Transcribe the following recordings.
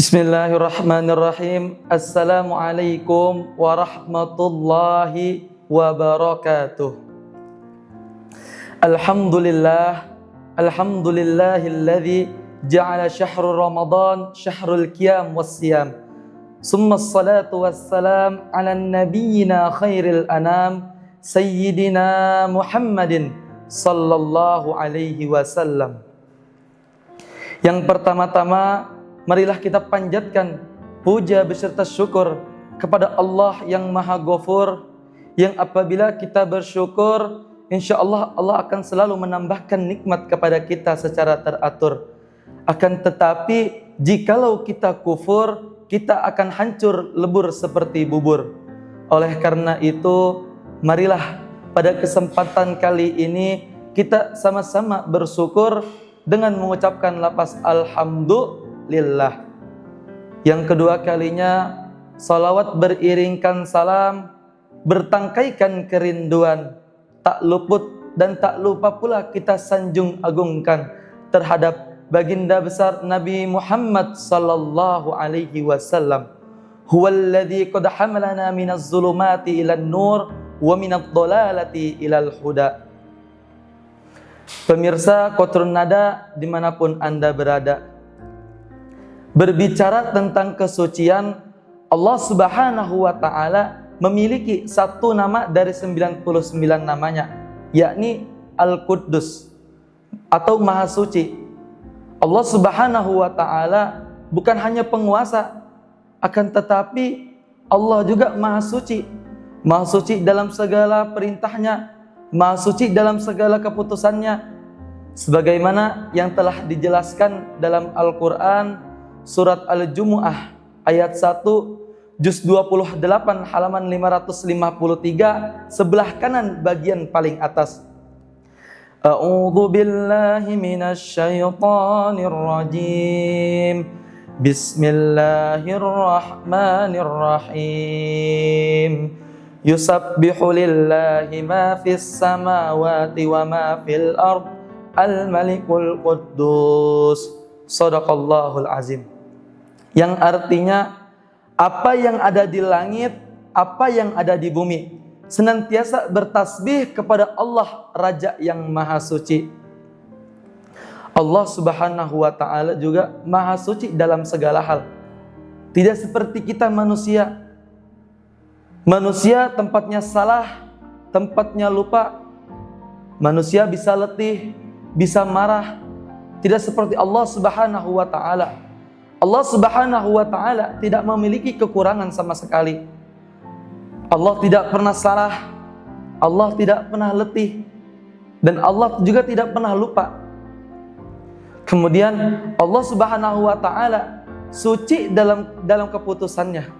Bismillahirrahmanirrahim. Assalamualaikum warahmatullahi wabarakatuh. Alhamdulillahilladzi ja'ala syahrul Ramadan syahrul qiyam wassiyam. Summa assalatu wassalam ala nabiyyina khairil anam sayyidina Muhammadin sallallahu alaihi wasallam. Yang pertama-tama, marilah kita panjatkan puja beserta syukur kepada Allah yang Maha Ghafur, yang apabila kita bersyukur, insya Allah Allah akan selalu menambahkan nikmat kepada kita secara teratur. Akan tetapi jikalau kita kufur, kita akan hancur lebur seperti bubur. Oleh karena itu, marilah pada kesempatan kali ini kita sama-sama bersyukur dengan mengucapkan lafaz alhamdulillah. Yang kedua kalinya, salawat beriringkan salam, bertangkaikan kerinduan, tak luput dan tak lupa pula kita sanjung agungkan terhadap baginda besar Nabi Muhammad sallallahu alaihi wasallam. Huwallazi qad hamalana minaz zulumati ilan nur wa minadh dhalalati ilal huda. Pemirsa Qatrun Nada dimanapun Anda berada, berbicara tentang kesucian, Allah Subhanahu wa Ta'ala memiliki satu nama dari 99 namanya, yakni Al-Quddus atau Maha Suci. Allah Subhanahu wa Ta'ala bukan hanya penguasa, akan tetapi Allah juga Maha Suci. Maha Suci dalam segala perintahnya, Maha Suci dalam segala keputusannya, sebagaimana yang telah dijelaskan dalam Al-Quran surat Al-Jumu'ah ayat 1 juz 28 halaman 553 sebelah kanan bagian paling atas. A'udzu billahi minasy syaithanir rajim. Bismillahirrahmanirrahim. Yusabbihu lillahi ma fis samawati wa ma fil ard al-malikul quddus. Shadaqallahul azim. Yang artinya, apa yang ada di langit, apa yang ada di bumi, senantiasa bertasbih kepada Allah Raja yang Maha Suci. Allah Subhanahu wa Ta'ala juga Maha Suci dalam segala hal. Tidak seperti kita manusia. Manusia tempatnya salah, tempatnya lupa. Manusia bisa letih, bisa marah. Tidak seperti Allah Subhanahu wa Ta'ala. Allah Subhanahu wa Ta'ala tidak memiliki kekurangan sama sekali. Allah tidak pernah salah, Allah tidak pernah letih, dan Allah juga tidak pernah lupa. Kemudian Allah Subhanahu wa Ta'ala suci dalam keputusannya.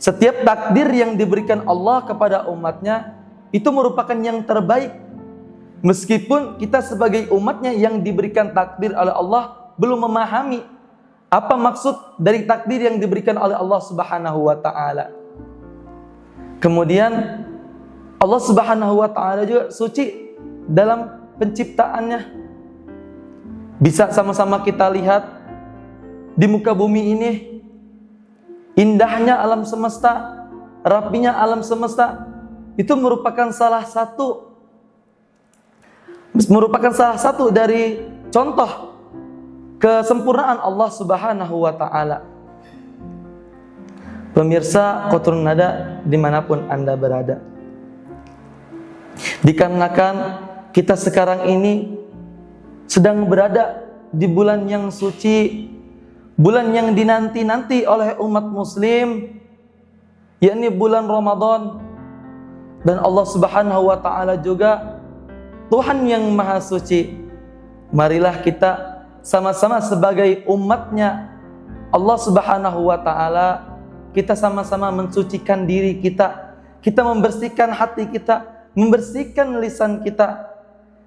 Setiap takdir yang diberikan Allah kepada umatnya itu merupakan yang terbaik. Meskipun kita sebagai umatnya yang diberikan takdir oleh Allah belum memahami apa maksud dari takdir yang diberikan oleh Allah Subhanahu wa Ta'ala. Kemudian Allah Subhanahu wa Ta'ala juga suci dalam penciptaannya. Bisa sama-sama kita lihat di muka bumi ini, indahnya alam semesta, rapinya alam semesta, itu merupakan salah satu dari contoh kesempurnaan Allah Subhanahu wa Ta'ala. Pemirsa Qatrun Nada dimanapun Anda berada, dikarenakan kita sekarang ini sedang berada di bulan yang suci, bulan yang dinanti-nanti oleh umat muslim, yakni bulan Ramadan. Dan Allah Subhanahu wa Ta'ala juga Tuhan yang Maha Suci. Marilah kita sama-sama sebagai umatnya Allah Subhanahu wa Ta'ala, kita sama-sama mensucikan diri kita, kita membersihkan hati kita, membersihkan lisan kita,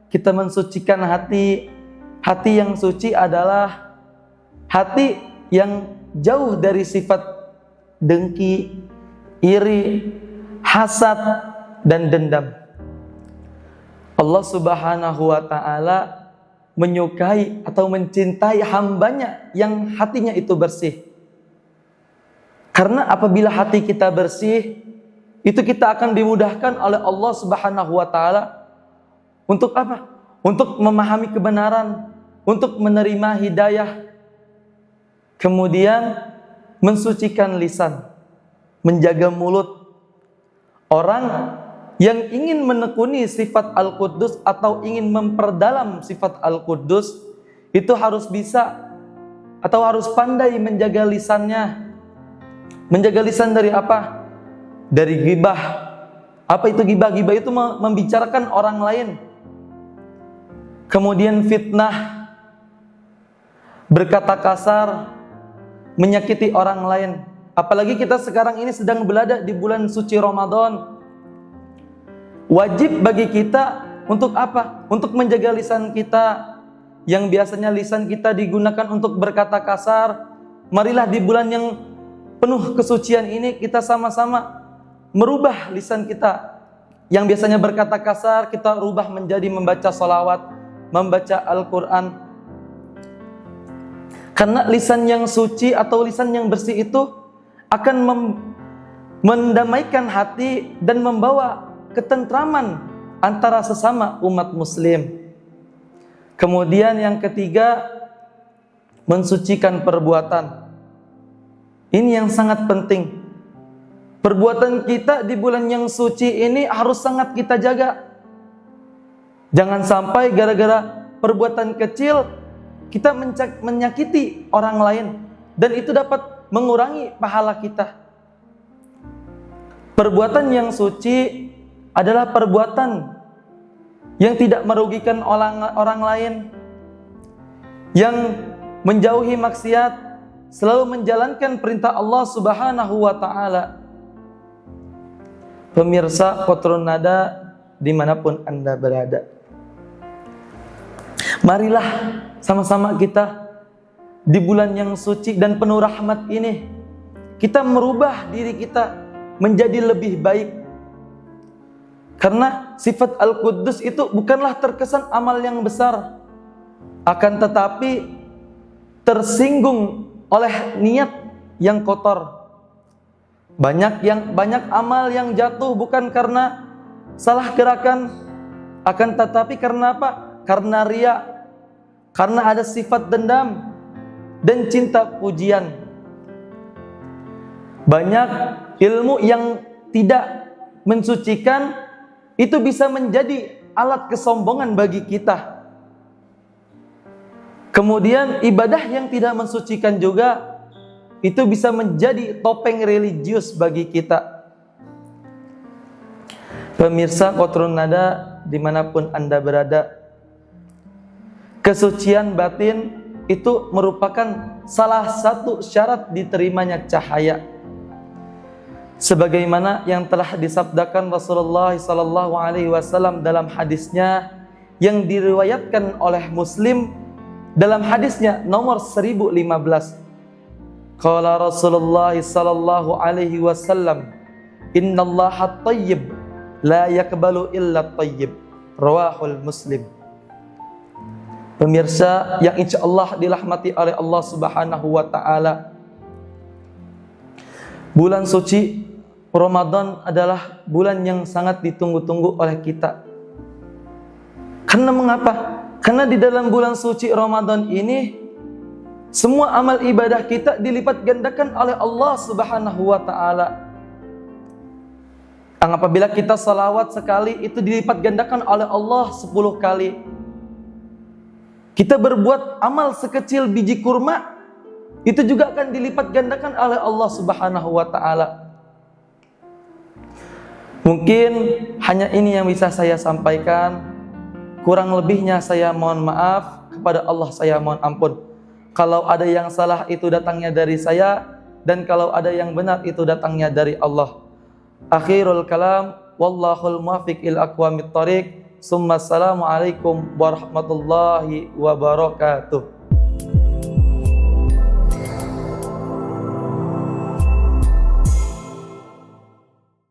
kita mensucikan hati. Hati yang suci adalah hati yang jauh dari sifat dengki, iri, hasad, dan dendam. Allah Subhanahu wa Ta'ala menyukai atau mencintai hambanya yang hatinya itu bersih. Karena apabila hati kita bersih, itu kita akan dimudahkan oleh Allah Subhanahu wa taala untuk apa? Untuk memahami kebenaran, untuk menerima hidayah. Kemudian mensucikan lisan, menjaga mulut. Orang yang ingin menekuni sifat Al-Quddus atau ingin memperdalam sifat Al-Quddus, itu harus bisa atau harus pandai menjaga lisannya. Menjaga lisan dari apa? Dari ghibah. Apa itu ghibah? Ghibah itu membicarakan orang lain. Kemudian fitnah, berkata kasar, menyakiti orang lain. Apalagi kita sekarang ini sedang berada di bulan suci Ramadan. Wajib bagi kita untuk apa? Untuk menjaga lisan kita. Yang biasanya lisan kita digunakan untuk berkata kasar. Marilah di bulan yang penuh kesucian ini kita sama-sama merubah lisan kita. Yang biasanya berkata kasar, kita rubah menjadi membaca salawat, membaca Al-Quran. Karena lisan yang suci atau lisan yang bersih itu akan mendamaikan hati dan membawa ketentraman antara sesama umat muslim. Kemudian yang ketiga, mensucikan perbuatan. Ini yang sangat penting. Perbuatan kita di bulan yang suci ini harus sangat kita jaga. Jangan sampai gara-gara perbuatan kecil kita menyakiti orang lain, dan itu dapat mengurangi pahala kita. Perbuatan yang suci adalah perbuatan yang tidak merugikan orang lain, yang menjauhi maksiat, selalu menjalankan perintah Allah Subhanahu wa taala. Pemirsa Qatrun Nada dimanapun Anda berada, marilah sama-sama kita di bulan yang suci dan penuh rahmat ini, kita merubah diri kita menjadi lebih baik. Karena sifat Al-Quddus itu bukanlah terkesan amal yang besar, akan tetapi tersinggung oleh niat yang kotor. Banyak amal yang jatuh bukan karena salah gerakan, akan tetapi karena apa? Karena riya, karena ada sifat dendam dan cinta pujian. Banyak ilmu yang tidak mensucikan itu bisa menjadi alat kesombongan bagi kita. Kemudian ibadah yang tidak mensucikan juga itu bisa menjadi topeng religius bagi kita. Pemirsa Qatrun Nada dimanapun Anda berada, kesucian batin itu merupakan salah satu syarat diterimanya cahaya. Sebagaimana yang telah disabdakan Rasulullah SAW dalam hadisnya yang diriwayatkan oleh Muslim dalam hadisnya nomor 1015. Qala Rasulullah SAW, "Innallaha thayyib, la yaqbalu illa thayyib." Rawahul Muslim. Pemirsa yang insya Allah dirahmati oleh Allah Subhanahu wa taala, bulan suci Ramadan adalah bulan yang sangat ditunggu-tunggu oleh kita. Karena mengapa? Karena di dalam bulan suci Ramadan ini semua amal ibadah kita dilipat gandakan oleh Allah Subhanahu wa taala. Apabila kita salawat sekali, itu dilipat gandakan oleh Allah 10 kali. Kita berbuat amal sekecil biji kurma, itu juga akan dilipat gandakan oleh Allah Subhanahu wa taala. Mungkin hanya ini yang bisa saya sampaikan. Kurang lebihnya saya mohon maaf, kepada Allah saya mohon ampun. Kalau ada yang salah itu datangnya dari saya, dan kalau ada yang benar itu datangnya dari Allah. Akhirul kalam, wallahul muwaffiq ila aqwamit thoriq. Assalamualaikum warahmatullahi wabarakatuh.